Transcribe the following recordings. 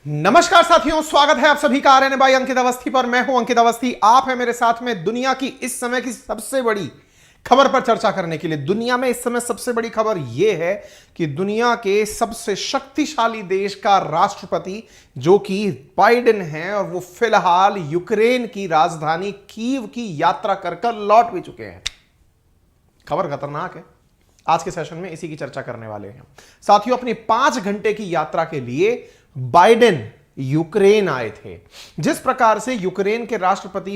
नमस्कार साथियों, स्वागत है आप सभी का आरएनए बाई अंकित अवस्थी पर। मैं हूं अंकित अवस्थी, आप है मेरे साथ में दुनिया की इस समय की सबसे बड़ी खबर पर चर्चा करने के लिए। दुनिया में इस समय सबसे बड़ी खबर यह है कि दुनिया के सबसे शक्तिशाली देश का राष्ट्रपति जो कि बाइडेन है, और वो फिलहाल यूक्रेन की राजधानी कीव की यात्रा कर लौट भी चुके हैं। खबर खतरनाक है। आज के सेशन में इसी की चर्चा करने वाले हैं साथियों। अपनी 5 घंटे की यात्रा के लिए बाइडेन यूक्रेन आए थे। जिस प्रकार से यूक्रेन के राष्ट्रपति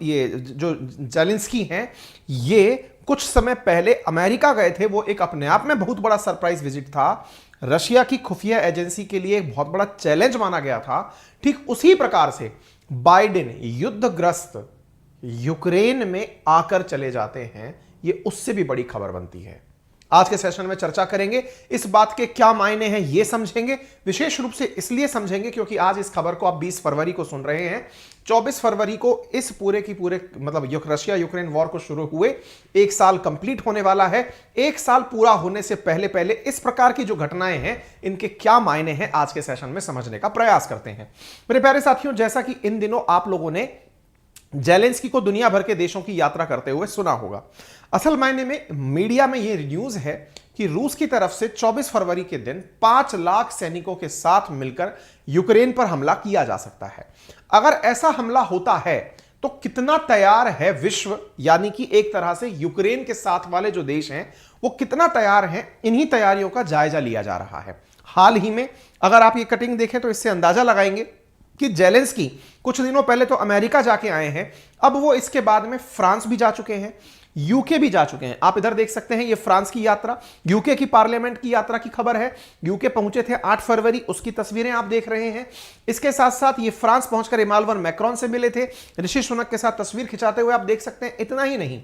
ये जो जेलेंस्की हैं, ये कुछ समय पहले अमेरिका गए थे, वो एक अपने आप में बहुत बड़ा सरप्राइज विजिट था। रशिया की खुफिया एजेंसी के लिए एक बहुत बड़ा चैलेंज माना गया था। ठीक उसी प्रकार से बाइडेन युद्धग्रस्त यूक्रेन में आकर चले जाते हैं, ये उससे भी बड़ी खबर बनती है। आज के सेशन में चर्चा करेंगे, इस बात के क्या मायने हैं ये समझेंगे। विशेष रूप से इसलिए समझेंगे क्योंकि आज इस खबर को आप 20 फरवरी को सुन रहे हैं। 24 फरवरी को इस पूरे मतलब रशिया यूक्रेन वॉर को शुरू हुए 1 साल कंप्लीट होने वाला है। 1 साल पूरा होने से पहले इस प्रकार की जो घटनाएं हैं, इनके क्या मायने हैं, आज के सेशन में समझने का प्रयास करते हैं। मेरे प्यारे साथियों, जैसा कि इन दिनों आप लोगों ने जेलेंस्की को दुनिया भर के देशों की यात्रा करते हुए सुना होगा, असल मायने में मीडिया में यह न्यूज है कि रूस की तरफ से 24 फरवरी के दिन 5 लाख सैनिकों के साथ मिलकर यूक्रेन पर हमला किया जा सकता है। अगर ऐसा हमला होता है तो कितना तैयार है विश्व, यानी कि एक तरह से यूक्रेन के साथ वाले जो देश हैं वो कितना तैयार हैं, इन्हीं तैयारियों का जायजा लिया जा रहा है। हाल ही में अगर आप ये कटिंग देखें तो इससे अंदाजा लगाएंगे कि जेलेंस्की कुछ दिनों पहले तो अमेरिका जाके आए हैं, अब वो इसके बाद में फ्रांस भी जा चुके हैं, यूके भी जा चुके हैं। आप इधर देख सकते हैं, ये फ्रांस की यात्रा, यूके की पार्लियामेंट की यात्रा की खबर है। यूके पहुंचे थे 8 फरवरी, उसकी तस्वीरें आप देख रहे हैं। इसके साथ साथ ये फ्रांस पहुंचकर इमानुएल मैक्रोन से मिले थे, ऋषि सुनक के साथ तस्वीर खिंचाते हुए आप देख सकते हैं। इतना ही नहीं,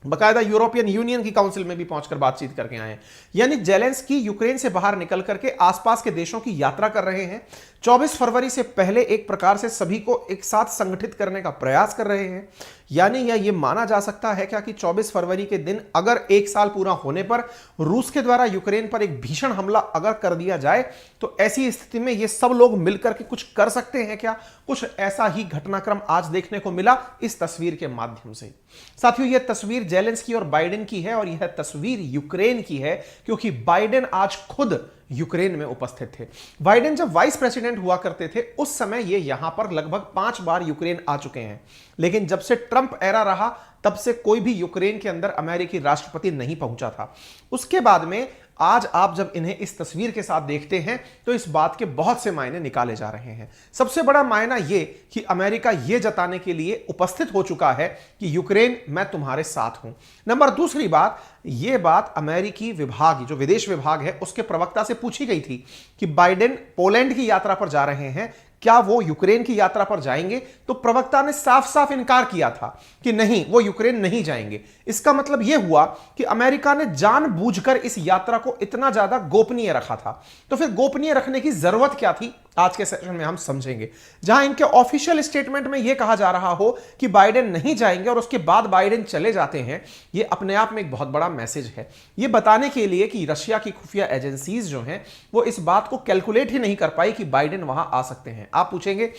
बकायदा यूरोपियन यूनियन की काउंसिल में भी पहुंचकर बातचीत करके आए हैं। यानी जेलेंस्की यूक्रेन से बाहर निकल करके आसपास के देशों की यात्रा कर रहे हैं। 24 फरवरी से पहले एक प्रकार से सभी को एक साथ संगठित करने का प्रयास कर रहे हैं। यानी यह माना जा सकता है क्या कि 24 फरवरी के दिन अगर 1 साल पूरा होने पर रूस के द्वारा यूक्रेन पर एक भीषण हमला अगर कर दिया जाए तो ऐसी स्थिति में ये सब लोग मिलकर के कुछ कर सकते हैं क्या? कुछ ऐसा ही घटनाक्रम आज देखने को मिला इस तस्वीर के माध्यम से। साथियों, यह तस्वीर जेलेंस्की और बाइडेन की है, और यह तस्वीर यूक्रेन की है क्योंकि बाइडेन आज खुद यूक्रेन में उपस्थित थे। बाइडेन जब वाइस प्रेसिडेंट हुआ करते थे उस समय ये यहां पर लगभग 5 बार यूक्रेन आ चुके हैं, लेकिन जब से ट्रंप एरा रहा तब से कोई भी यूक्रेन के अंदर अमेरिकी राष्ट्रपति नहीं पहुंचा था। उसके बाद में आज आप जब इन्हें इस तस्वीर के साथ देखते हैं तो इस बात के बहुत से मायने निकाले जा रहे हैं। सबसे बड़ा मायना यह कि अमेरिका यह जताने के लिए उपस्थित हो चुका है कि यूक्रेन, मैं तुम्हारे साथ हूं। नंबर दूसरी बात, यह बात अमेरिकी विभाग, जो विदेश विभाग है, उसके प्रवक्ता से पूछी गई थी कि बाइडेन पोलैंड की यात्रा पर जा रहे हैं, क्या वो यूक्रेन की यात्रा पर जाएंगे? तो प्रवक्ता ने साफ साफ इनकार किया था कि नहीं, वो यूक्रेन नहीं जाएंगे। इसका मतलब यह हुआ कि अमेरिका ने जानबूझकर इस यात्रा को इतना ज्यादा गोपनीय रखा था। तो फिर गोपनीय रखने की जरूरत क्या थी, आज के सेशन में हम समझेंगे। जहां इनके ऑफिशियल स्टेटमेंट में यह कहा जा रहा हो कि बाइडेन नहीं जाएंगे और उसके बाद बाइडेन चले जाते हैं, यह अपने आप में एक बहुत बड़ा मैसेज है। यह बताने के लिए कि रशिया की खुफिया एजेंसीज जो हैं वो इस बात को कैलकुलेट ही नहीं कर पाई कि बाइडेन वहां आ सकते हैं। आप पूछेंगे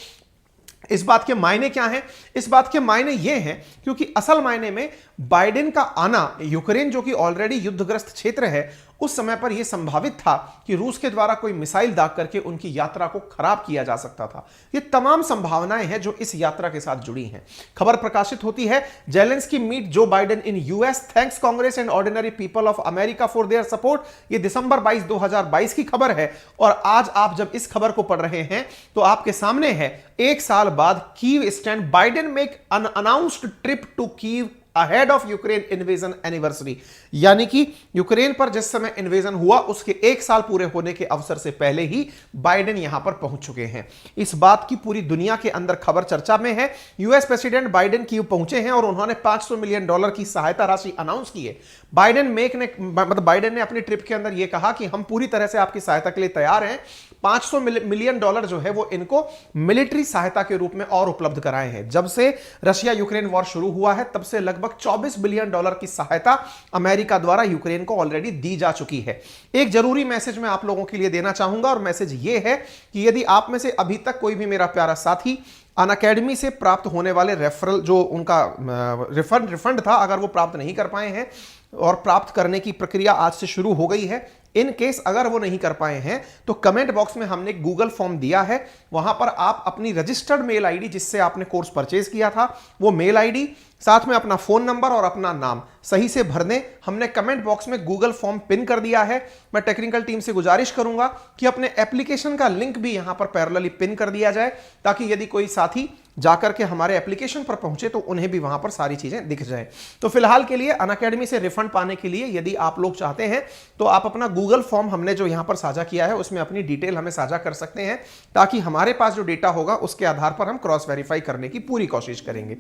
इस बात के मायने क्या हैं? इस बात के मायने ये हैं क्योंकि असल मायने में बाइडेन का आना यूक्रेन, जो कि ऑलरेडी युद्धग्रस्त क्षेत्र है, उस समय पर यह संभावित था कि रूस के द्वारा कोई मिसाइल दाग करके उनकी यात्रा को खराब किया जा सकता था। ये तमाम संभावनाएं हैं जो इस यात्रा के साथ जुड़ी हैं। खबर प्रकाशित होती है, Zelensky meet Joe Biden in US, thanks Congress and ordinary people of America for their support. ये दिसंबर 22, 2022 की खबर है, और आज आप जब इस खबर को पढ़ रहे हैं तो आपके सामने है 1 साल बाद Kyiv stand, Biden make un unannounced trip to Kyiv ahead of Ukraine invasion anniversary. यानी कि यूक्रेन पर जिस समय इन्वेजन हुआ उसके 1 साल पूरे होने के अवसर से पहले ही बाइडेन यहां पर पहुंच चुके हैं। इस बात की पूरी दुनिया के अंदर खबर चर्चा में है। यूएस प्रेसिडेंट बाइडेन कीव पहुंचे हैं और उन्होंने $500 मिलियन की सहायता राशि अनाउंस की है। बाइडेन ने अपनी ट्रिप के अंदर यह कहा कि हम पूरी तरह से आपकी सहायता के लिए तैयार हैं। $500 मिलियन जो है वो इनको मिलिट्री सहायता के रूप में और उपलब्ध कराए हैं। जब से रशिया यूक्रेन वॉर शुरू हुआ है तब से लगभग लगभग $24 बिलियन की सहायता अमेरिका द्वारा यूक्रेन को ऑलरेडी दी जा चुकी है। एक जरूरी मैसेज मैं आप लोगों के लिए देना चाहूंगा और मैसेज यह है कि यदि आप में से अभी तक कोई भी मेरा प्यारा साथी अनअकैडमी से प्राप्त होने वाले रेफरल जो उनका रिफंड था, अगर वो प्राप्त नहीं कर पाए हैं और प्राप्त करने की प्रक्रिया आज से शुरू हो गई है, इन केस अगर वो नहीं कर पाए हैं तो कमेंट बॉक्स में हमने गूगल फॉर्म दिया है, वहां पर आप अपनी रजिस्टर्ड मेल आईडी जिससे आपने कोर्स परचेज किया था वो मेल आईडी साथ में अपना फोन नंबर और अपना नाम सही से भर दें। हमने कमेंट बॉक्स में गूगल फॉर्म पिन कर दिया है। मैं टेक्निकल टीम से गुजारिश करूंगा कि अपने एप्लीकेशन का लिंक भी यहां पर पैरेलली पिन कर दिया जाए, ताकि यदि कोई साथी जाकर के हमारे एप्लीकेशन पर पहुंचे तो उन्हें भी वहां पर सारी चीजें दिख जाए। तो फिलहाल के लिए अनअकैडमी से रिफंड पाने के लिए यदि आप लोग चाहते हैं तो आप अपना गूगल फॉर्म हमने जो यहां पर साझा किया है उसमें अपनी डिटेल हमें साझा कर सकते हैं, ताकि हमारे पास जो डेटा होगा उसके आधार पर हम क्रॉस वेरीफाई करने की पूरी कोशिश करेंगे।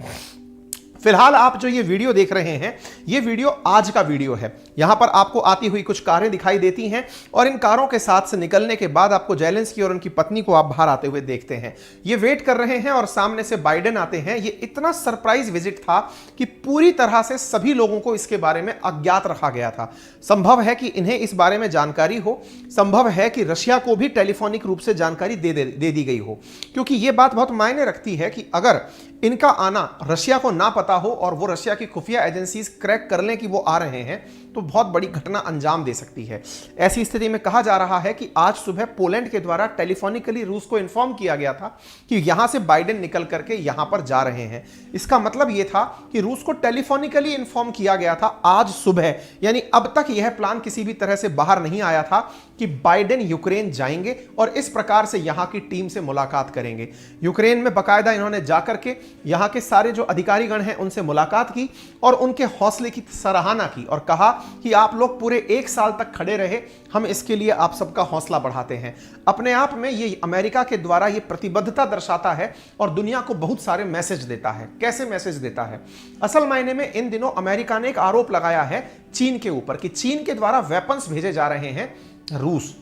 फिलहाल आप जो ये वीडियो देख रहे हैं, ये वीडियो आज का वीडियो है। यहां पर आपको आती हुई कुछ कारें दिखाई देती हैं और इन कारों के साथ से निकलने के बाद आपको जेलेंस्की और उनकी पत्नी को आप बाहर आते हुए देखते हैं। ये वेट कर रहे हैं और सामने से बाइडेन आते हैं। ये इतना सरप्राइज विजिट था कि पूरी तरह से सभी लोगों को इसके बारे में अज्ञात रखा गया था। संभव है कि इन्हें इस बारे में जानकारी हो, संभव है कि रशिया को भी टेलीफोनिक रूप से जानकारी दे दी गई हो, क्योंकि यह बात बहुत मायने रखती है कि अगर इनका आना रशिया को ना पता हो और वो रशिया की खुफिया एजेंसीज क्रैक कर लें कि वो आ रहे हैं, तो बहुत बड़ी घटना अंजाम दे सकती है। ऐसी स्थिति में कहा जा रहा है कि आज सुबह पोलैंड के द्वारा टेलीफोनिकली रूस को इन्फॉर्म किया गया था कि यहां से बाइडेन निकल करके यहां पर जा रहे हैं। इसका मतलब यह था कि रूस को टेलीफोनिकली इन्फॉर्म किया गया था आज सुबह, यानी अब तक यह प्लान किसी भी तरह से बाहर नहीं आया था कि बाइडेन यूक्रेन जाएंगे और इस प्रकार से यहां की टीम से मुलाकात करेंगे। यूक्रेन में बाकायदा इन्होंने जाकर के यहां के सारे जो अधिकारीगण हैं उनसे मुलाकात की और उनके हौसले की सराहना की और कहा कि आप लोग पूरे 1 साल तक खड़े रहे, हम इसके लिए आप सबका हौसला बढ़ाते हैं। अपने आप में ये अमेरिका के द्वारा ये प्रतिबद्धता दर्शाता है और दुनिया को बहुत सारे मैसेज देता है। कैसे मैसेज देता है? असल मायने में इन दिनों अमेरिका ने एक आरोप लगाया है चीन के ऊपर कि चीन के द्वारा वेपन्स भेजे जा रहे हैं रूस।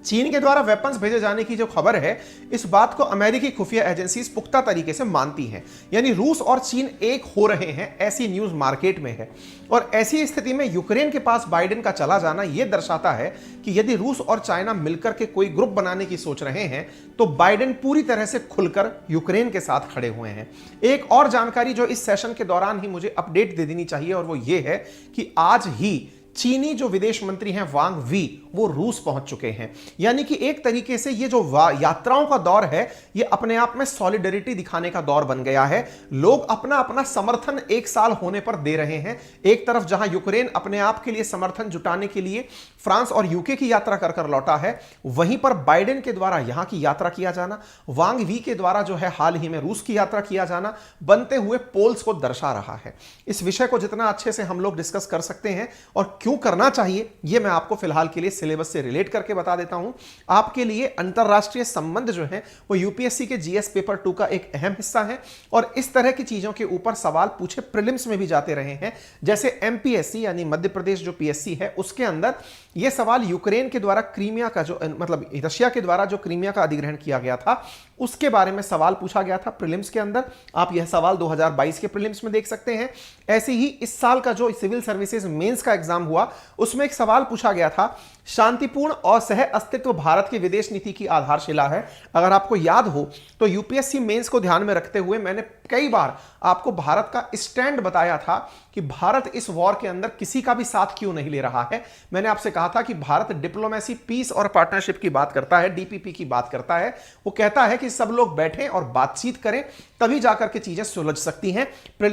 चीन के द्वारा वेपन्स भेजे जाने की जो खबर है, इस बात को अमेरिकी खुफिया एजेंसीज पुख्ता तरीके से मानती हैं, यानी रूस और चीन एक हो रहे हैं, ऐसी न्यूज मार्केट में है। और ऐसी स्थिति में यूक्रेन के पास बाइडेन का चला जाना यह दर्शाता है कि यदि रूस और चाइना मिलकर के कोई ग्रुप बनाने की सोच रहे हैं तो बाइडेन पूरी तरह से खुलकर यूक्रेन के साथ खड़े हुए हैं। एक और जानकारी जो इस सेशन के दौरान ही मुझे अपडेट दे देनी चाहिए और वो ये है कि आज ही चीनी जो विदेश मंत्री हैं वांग वी, वो रूस पहुंच चुके हैं। यानी कि एक तरीके से ये जो यात्राओं का दौर है, ये अपने आप में सॉलिडरिटी दिखाने का दौर बन गया है। लोग अपना अपना समर्थन 1 साल होने पर दे रहे हैं। एक तरफ जहां यूक्रेन अपने आप के लिए समर्थन जुटाने के लिए फ्रांस और यूके की यात्रा कर कर लौटा है, वहीं पर बाइडेन के द्वारा यहां की यात्रा किया जाना, वांग वी के द्वारा जो है हाल ही में रूस की यात्रा किया जाना, बनते हुए पोल्स को दर्शा रहा है। इस विषय को जितना अच्छे से हम लोग डिस्कस कर सकते हैं और क्यों करना चाहिए, यह मैं आपको फिलहाल के लिए सिलेबस से रिलेट करके बता देता हूं। आपके लिए अंतरराष्ट्रीय संबंध जो है वो यूपीएससी के जीएस पेपर 2 का एक अहम हिस्सा है और इस तरह की चीजों के ऊपर सवाल पूछे प्रीलिम्स में भी जाते रहे हैं। जैसे एमपीएससी यानी मध्य प्रदेश जो पीएससी है, उसके अंदर यह सवाल यूक्रेन के द्वारा क्रीमिया का जो मतलब रशिया के द्वारा जो क्रीमिया का अधिग्रहण किया गया था उसके बारे में सवाल पूछा गया था प्रीलिम्स के अंदर। आप यह सवाल 2022 के प्रीलिम्स में देख सकते हैं। ऐसे ही इस साल का जो सिविल सर्विसेज मेंस का एग्जाम हुआ उसमें एक सवाल पूछा गया था, शांतिपूर्ण और सह अस्तित्व भारत की विदेश नीति की आधारशिला है। अगर आपको याद हो तो यूपीएससी मेंस को ध्यान में रखते हुए मैंने कई बार आपको भारत का स्टैंड बताया था कि भारत इस वॉर के अंदर किसी का भी साथ क्यों नहीं ले रहा है। मैंने आपसे कहा था कि भारत डिप्लोमेसी, पीस और पार्टनरशिप की बात करता है, डीपीपी की बात करता है। वो कहता है कि सब लोग बैठें और बातचीत करें, तभी जाकर के चीजें सुलझ सकती हैं।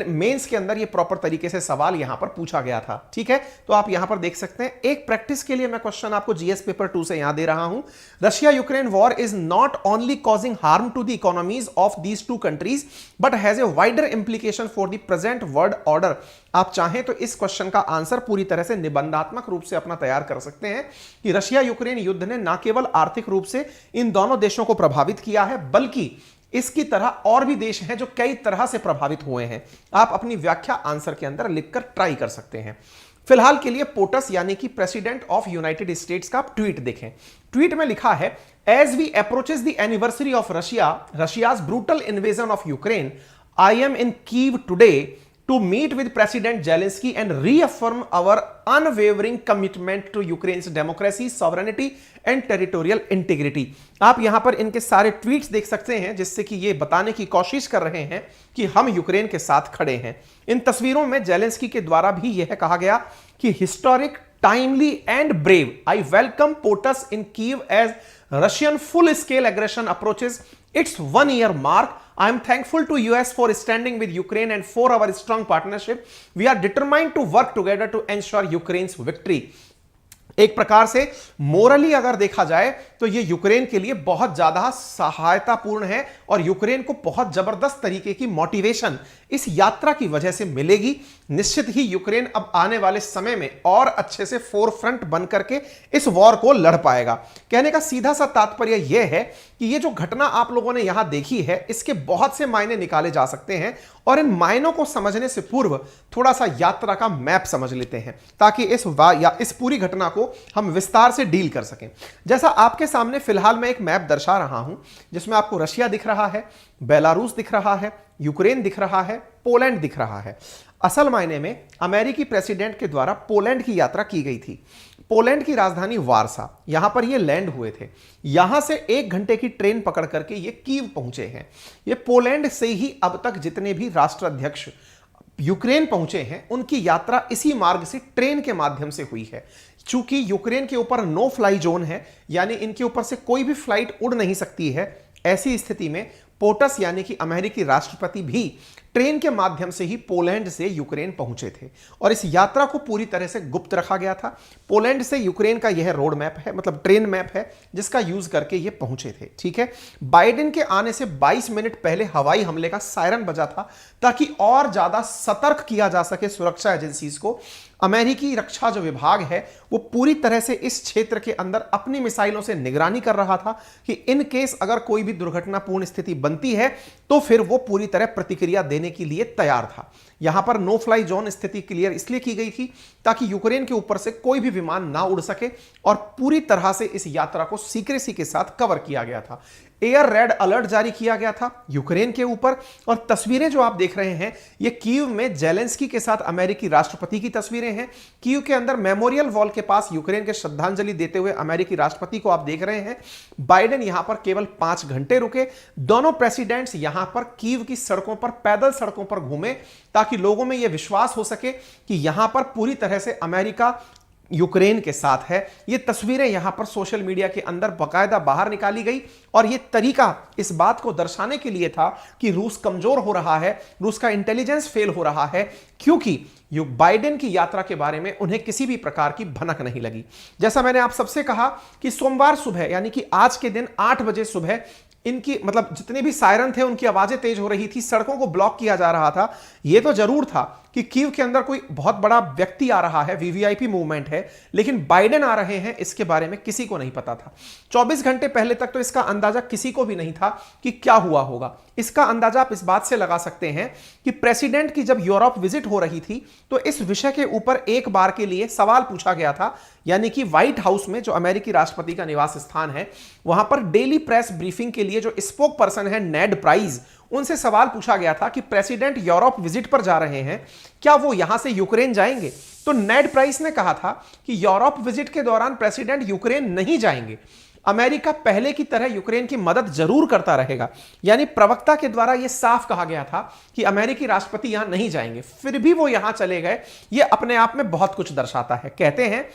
मेंस के अंदर ये प्रॉपर तरीके से सवाल यहां पर पूछा गया था। ठीक है, तो आप यहां पर देख सकते हैं। एक प्रैक्टिस के लिए मैं क्वेश्चन आपको जीएस पेपर 2 से यहां दे रहा हूं। Russia Ukraine war is not only causing harm to the economies of these 2 countries but has a wider implication for the present world order. आप चाहें तो इस क्वेश्चन का आंसर पूरी तरह से निबंधात्मक रूप से अपना तैयार कर सकते हैं कि रशिया यूक्रेन युद्ध ने न केवल आर्थिक रूप से इन दोनों देशों को प्रभावित किया है, बल्कि इसकी तरह और भी देश हैं जो कई तरह से प्रभावित हुए हैं। आप अपनी व्याख्या आंसर के अंदर लिखकर ट्राई कर सकते हैं। फिलहाल के लिए पोटस यानी कि प्रेसिडेंट ऑफ यूनाइटेड स्टेट्स का ट्वीट देखें। ट्वीट में लिखा है, as we approaches the anniversary of Russia's brutal invasion of Ukraine, I am in Kyiv today to meet with President Zelensky and reaffirm our unwavering commitment to Ukraine's democracy, sovereignty and territorial integrity। आप यहां पर इनके सारे tweets देख सकते हैं जिससे कि ये बताने की कोशिश कर रहे हैं कि हम यूक्रेन के साथ खड़े हैं। इन तस्वीरों में जेलेंस्की के द्वारा भी यह कहा गया कि historic, timely and brave, I welcome POTUS in Kyiv as Russian full-scale aggression approaches its 1-year mark. I am thankful to US for standing with Ukraine and for our strong partnership. We are determined to work together to ensure Ukraine's victory. एक प्रकार से मोरली अगर देखा जाए तो यह Ukraine के लिए बहुत ज्यादा सहायतापूर्ण है और यूक्रेन को बहुत जबरदस्त तरीके की मोटिवेशन इस यात्रा की वजह से मिलेगी। निश्चित ही यूक्रेन अब आने वाले समय में और अच्छे से फोरफ्रंट बन करके इस वॉर को लड़ पाएगा। कहने का सीधा सा तात्पर्य यह है कि ये जो घटना आप लोगों ने यहां देखी है इसके बहुत से मायने निकाले जा सकते हैं और इन मायनों को समझने से पूर्व थोड़ा सा यात्रा का मैप समझ लेते हैं ताकि इस पूरी घटना को हम विस्तार से डील कर सकें। जैसा आपके सामने फिलहाल मैं एक मैप दर्शा रहा हूं जिसमें आपको रशिया दिख रहा है, बेलारूस दिख रहा है, यूक्रेन दिख रहा है, पोलैंड दिख रहा है। असल मायने में अमेरिकी प्रेसिडेंट के द्वारा पोलैंड की यात्रा की गई थी। पोलैंड की राजधानी वारसा, यहां पर ये लैंड हुए थे। यहां से 1 घंटे की ट्रेन पकड़ करके ये कीव पहुंचे हैं। ये पोलैंड से ही अब तक जितने भी राष्ट्राध्यक्ष यूक्रेन पहुंचे हैं उनकी यात्रा इसी मार्ग से ट्रेन के माध्यम से हुई है। चूंकि यूक्रेन के ऊपर नो फ्लाई जोन है, यानी इनके ऊपर से कोई भी फ्लाइट उड़ नहीं सकती है, ऐसी स्थिति में पोटस यानी कि अमेरिकी राष्ट्रपति भी ट्रेन के माध्यम से ही पोलैंड से यूक्रेन पहुंचे थे और इस यात्रा को पूरी तरह से गुप्त रखा गया था। पोलैंड से यूक्रेन का यह रोड मैप है, मतलब ट्रेन मैप है जिसका यूज करके ये पहुंचे थे। ठीक है, बाइडेन के आने से 22 मिनट पहले हवाई हमले का सायरन बजा था ताकि और ज्यादा सतर्क किया जा सके सुरक्षा एजेंसीज को। अमेरिकी रक्षा जो विभाग है वो पूरी तरह से इस क्षेत्र के अंदर अपनी मिसाइलों से निगरानी कर रहा था कि इन केस अगर कोई भी दुर्घटनापूर्ण स्थिति बनती है तो फिर वो पूरी तरह प्रतिक्रिया देने के लिए तैयार था। यहां पर नो फ्लाई जोन स्थिति क्लियर इसलिए की गई थी ताकि यूक्रेन के ऊपर से कोई भी विमान ना उड़ सके और पूरी तरह से इस यात्रा को सीक्रेसी के साथ कवर किया गया था। एयर रेड अलर्ट जारी किया गया था यूक्रेन के ऊपर और तस्वीरें जो आप देख रहे हैं ये कीव में जेलेंस्की के साथ अमेरिकी राष्ट्रपति की तस्वीरें हैं। कीव के अंदर मेमोरियल वॉल के पास यूक्रेन के श्रद्धांजलि देते हुए अमेरिकी राष्ट्रपति को आप देख रहे हैं। बाइडेन यहां पर केवल 5 घंटे रुके। दोनों प्रेसिडेंट्स यहां पर कीव की सड़कों पर, पैदल सड़कों पर घूमे ताकि लोगों में यह विश्वास हो सके कि यहां पर पूरी तरह से अमेरिका यूक्रेन के साथ है। ये तस्वीरें यहां पर सोशल मीडिया के अंदर बाकायदा बाहर निकाली गई और ये तरीका इस बात को दर्शाने के लिए था कि रूस कमजोर हो रहा है, रूस का इंटेलिजेंस फेल हो रहा है, क्योंकि बाइडेन की यात्रा के बारे में उन्हें किसी भी प्रकार की भनक नहीं लगी। जैसा मैंने आप सबसे कहा कि सोमवार सुबह यानी कि आज के दिन 8 बजे सुबह इनकी मतलब जितने भी सायरन थे उनकी आवाजें तेज हो रही थी, सड़कों को ब्लॉक किया जा रहा था। यह तो जरूर था कि कीव के अंदर कोई बहुत बड़ा व्यक्ति आ रहा है, वीवीआईपी मूवमेंट है, लेकिन बाइडेन आ रहे हैं इसके बारे में किसी को नहीं पता था। 24 घंटे पहले तक तो इसका अंदाजा किसी को भी नहीं था कि क्या हुआ होगा। इसका अंदाजा आप इस बात से लगा सकते हैं कि प्रेसिडेंट की जब यूरोप विजिट हो रही थी तो इस विषय के ऊपर एक बार के लिए सवाल पूछा गया था, यानी कि व्हाइट हाउस में जो अमेरिकी राष्ट्रपति का निवास स्थान है वहां पर डेली प्रेस ब्रीफिंग के लिए जो स्पोक पर्सन है नेड प्राइस, उनसे सवाल पूछा गया था कि प्रेसिडेंट यूरोप विजिट पर जा रहे हैं, क्या वो यहां से यूक्रेन जाएंगे? तो नेड प्राइस ने कहा था कि यूरोप विजिट के दौरान प्रेसिडेंट यूक्रेन नहीं जाएंगे, अमेरिका पहले की तरह यूक्रेन की मदद जरूर करता रहेगा। यानी प्रवक्ता के द्वारा यह साफ कहा गया था कि अमेरिकी राष्ट्रपति यहां नहीं जाएंगे, फिर भी वो यहां चले गए। यह अपने आप में बहुत कुछ दर्शाता है। कहते हैं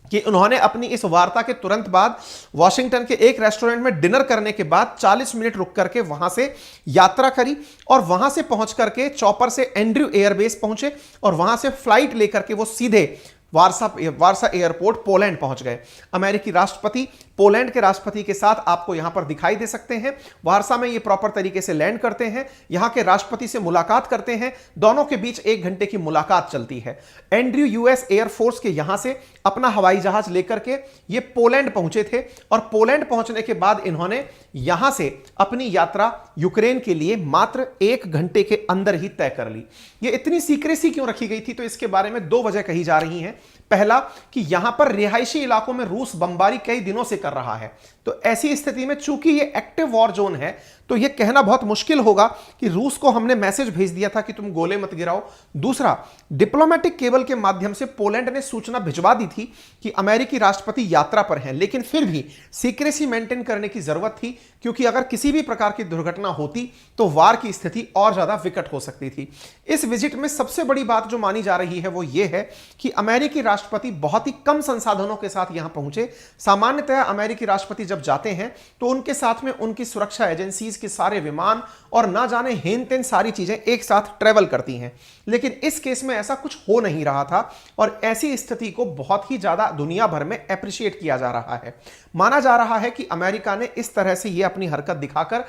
कि उन्होंने अपनी इस वार्ता के तुरंत बाद वॉशिंगटन के एक रेस्टोरेंट में डिनर करने के बाद 40 मिनट रुक करके वहां से यात्रा करी और वहां से पहुंच करके चॉपर से एंड्रयू एयरबेस पहुंचे और वहां से फ्लाइट लेकर के वो सीधे वारसा एयरपोर्ट पोलैंड पहुंच गए। अमेरिकी राष्ट्रपति पोलैंड के राष्ट्रपति के साथ आपको यहां पर दिखाई दे सकते हैं। वारसा में ये प्रॉपर तरीके से लैंड करते हैं, यहां के राष्ट्रपति से मुलाकात करते हैं, दोनों के बीच 1 घंटे की मुलाकात चलती है। एंड्रयू यूएस एयरफोर्स के यहां से अपना हवाई जहाज लेकर के ये पोलैंड पहुंचे थे और पोलैंड पहुंचने के बाद इन्होंने यहां से अपनी यात्रा यूक्रेन के लिए मात्र 1 घंटे के अंदर ही तय कर ली। ये इतनी सीक्रेसी क्यों रखी गई थी? तो इसके बारे में 2 वजह कही जा रही हैं। पहला कि यहां पर रिहायशी इलाकों में रूस बमबारी कई दिनों से कर रहा है, तो ऐसी स्थिति में चूंकि ये एक्टिव वॉर जोन है तो ये कहना बहुत मुश्किल होगा कि रूस को हमने मैसेज भेज दिया था कि तुम गोले मत गिराओ। दूसरा, डिप्लोमेटिक केबल के माध्यम से पोलैंड ने सूचना भिजवा दी थी कि अमेरिकी राष्ट्रपति यात्रा पर हैं, लेकिन फिर भी सीक्रेसी मेंटेन करने की जरूरत थी, क्योंकि अगर किसी भी प्रकार की दुर्घटना होती तो वार की स्थिति और ज्यादा विकट हो सकती थी। इस विजिट में सबसे बड़ी बात जो मानी जा रही है वो ये है कि अमेरिकी राष्ट्रपति बहुत ही कम संसाधनों के साथ यहां पहुंचे। सामान्यतः अमेरिकी राष्ट्रपति जब जाते हैं तो उनके साथ में उनकी सुरक्षा एजेंसीज के सारे विमान और ना जाने हेन तेन सारी चीजें एक साथ ट्रेवल करती हैं, लेकिन इस केस में ऐसा कुछ हो नहीं रहा था और ऐसी स्थिति को बहुत ही ज्यादा दुनिया भर में एप्रिशिएट किया जा रहा है। माना जा रहा है कि अमेरिका ने इस तरह से यह अपनी हरकत दिखाकर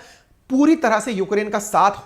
पूरी तरह से यूक्रेन का साथ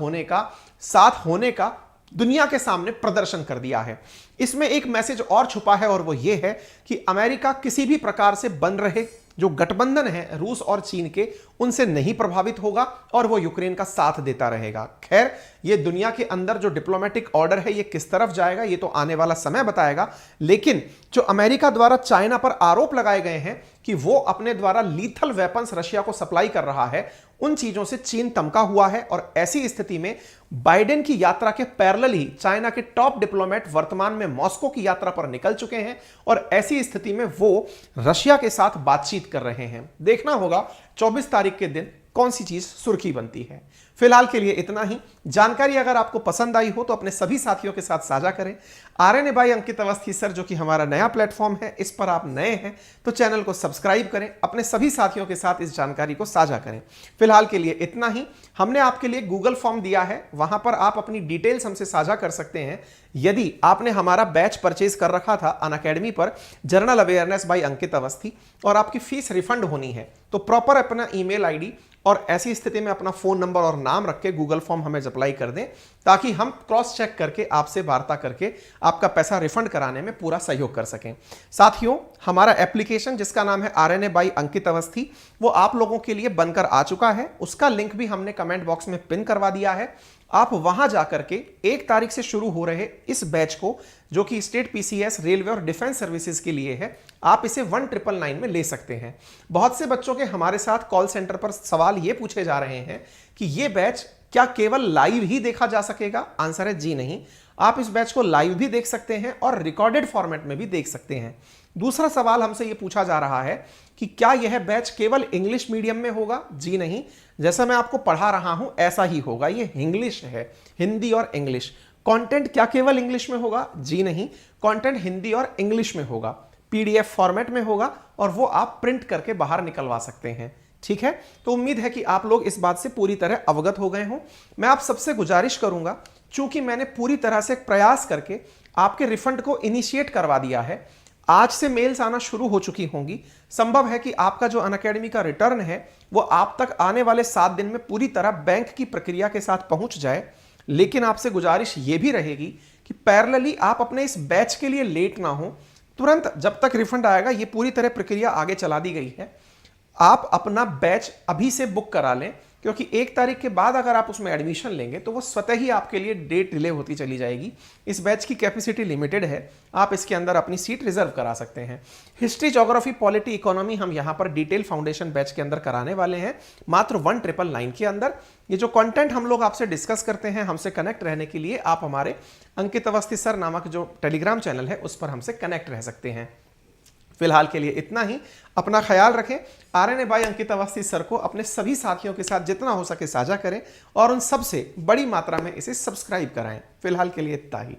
होने का दुनिया के सामने प्रदर्शन कर दिया है। इसमें एक मैसेज और छुपा है और वो ये है कि अमेरिका किसी भी प्रकार से बन रहे जो गठबंधन है रूस और चीन के, उनसे नहीं प्रभावित होगा और वो यूक्रेन का साथ देता रहेगा। खैर, ये दुनिया के अंदर जो डिप्लोमेटिक ऑर्डर है ये किस तरफ जाएगा ये तो आने वाला समय बताएगा, लेकिन जो अमेरिका द्वारा चाइना पर आरोप लगाए गए हैं कि वो अपने द्वारा लीथल वेपन्स रशिया को सप्लाई कर रहा है, उन चीजों से चीन तमका हुआ है। और ऐसी स्थिति में बाइडेन की यात्रा के पैरेलल ही चाइना के टॉप डिप्लोमेट वर्तमान में मॉस्को की यात्रा पर निकल चुके हैं और ऐसी स्थिति में वो रशिया के साथ बातचीत कर रहे हैं। देखना होगा 24 तारीख के दिन कौन सी चीज सुर्खी बनती है। फिलहाल के लिए इतना ही। जानकारी अगर आपको पसंद आई हो तो अपने सभी साथियों के साथ साझा करें। आरएनए बाय अंकित अवस्थी सर, जो कि हमारा नया प्लेटफॉर्म है, इस पर आप नए हैं तो चैनल को सब्सक्राइब करें, अपने सभी साथियों के साथ इस जानकारी को साझा करें। फिलहाल के लिए इतना ही। हमने आपके लिए गूगल फॉर्म दिया है, वहां पर आप अपनी डिटेल्स हमसे साझा कर सकते हैं। यदि आपने हमारा बैच परचेज कर रखा था अनअकैडमी पर, जर्नल अवेयरनेस बाय अंकित अवस्थी, और आपकी फीस रिफंड होनी है तो प्रॉपर अपना ईमेल आईडी और ऐसी स्थिति में अपना फोन नंबर और नाम रख के गूगल फॉर्म हमें अप्लाई कर दें, ताकि हम क्रॉस चेक करके आपसे वार्ता करके आपका पैसा रिफंड कराने में पूरा सहयोग कर सकें। साथियों, हमारा एप्लीकेशन जिसका नाम है आरएनए बाय अंकित अवस्थी, वो आप लोगों के लिए बनकर आ चुका है। उसका लिंक भी हमने कमेंट बॉक्स में पिन करवा दिया है। आप वहां जाकर के 1 तारीख से शुरू हो रहे इस बैच को, जो कि स्टेट पीसीएस, रेलवे और डिफेंस सर्विसेज के लिए है, आप इसे 1999 में ले सकते हैं। बहुत से बच्चों के हमारे साथ कॉल सेंटर पर सवाल ये पूछे जा रहे हैं कि ये बैच क्या केवल लाइव ही देखा जा सकेगा? आंसर है जी नहीं। आप इस बैच को लाइव भी देख सकते हैं और रिकॉर्डेड फॉर्मेट में भी देख सकते हैं। दूसरा सवाल हमसे यह पूछा जा रहा है कि क्या यह बैच केवल इंग्लिश मीडियम में होगा? जी नहीं, जैसा मैं आपको पढ़ा रहा हूं ऐसा ही होगा। ये इंग्लिश है, हिंदी और इंग्लिश। कंटेंट क्या केवल इंग्लिश में होगा? जी नहीं, कंटेंट हिंदी और इंग्लिश में होगा, पीडीएफ फॉर्मेट में होगा और वो आप प्रिंट करके बाहर निकलवा सकते हैं। ठीक है, तो उम्मीद है कि आप लोग इस बात से पूरी तरह अवगत हो गए हों। मैं आप सबसे गुजारिश करूंगा, चूंकि मैंने पूरी तरह से प्रयास करके आपके रिफंड को इनिशिएट करवा दिया है, आज से मेल्स आना शुरू हो चुकी होंगी। संभव है कि आपका जो अनअकैडमी का रिटर्न है वो आप तक आने वाले 7 दिन में पूरी तरह बैंक की प्रक्रिया के साथ पहुंच जाए, लेकिन आपसे गुजारिश ये भी रहेगी कि पैरेलली आप अपने इस बैच के लिए लेट ना हो। तुरंत जब तक रिफंड आएगा, ये पूरी तरह प्रक्रिया आगे चला दी गई है, आप अपना बैच अभी से बुक करा लें, क्योंकि 1 तारीख के बाद अगर आप उसमें एडमिशन लेंगे तो वो स्वतः ही आपके लिए डेट डिले होती चली जाएगी। इस बैच की कैपेसिटी लिमिटेड है, आप इसके अंदर अपनी सीट रिजर्व करा सकते हैं। हिस्ट्री, ज्योग्राफी, पॉलिटी, इकोनॉमी हम यहाँ पर डिटेल फाउंडेशन बैच के अंदर कराने वाले हैं, मात्र 1999 के अंदर। ये जो कंटेंट हम लोग आपसे डिस्कस करते हैं, हमसे कनेक्ट रहने के लिए आप हमारे अंकित अवस्थी सर नामक जो टेलीग्राम चैनल है उस पर हमसे कनेक्ट रह सकते हैं। फिलहाल के लिए इतना ही। अपना ख्याल रखें। आरएनए बाय अंकित अवस्थी सर को अपने सभी साथियों के साथ जितना हो सके साझा करें और उन सबसे बड़ी मात्रा में इसे सब्सक्राइब कराएं। फिलहाल के लिए इतना ही।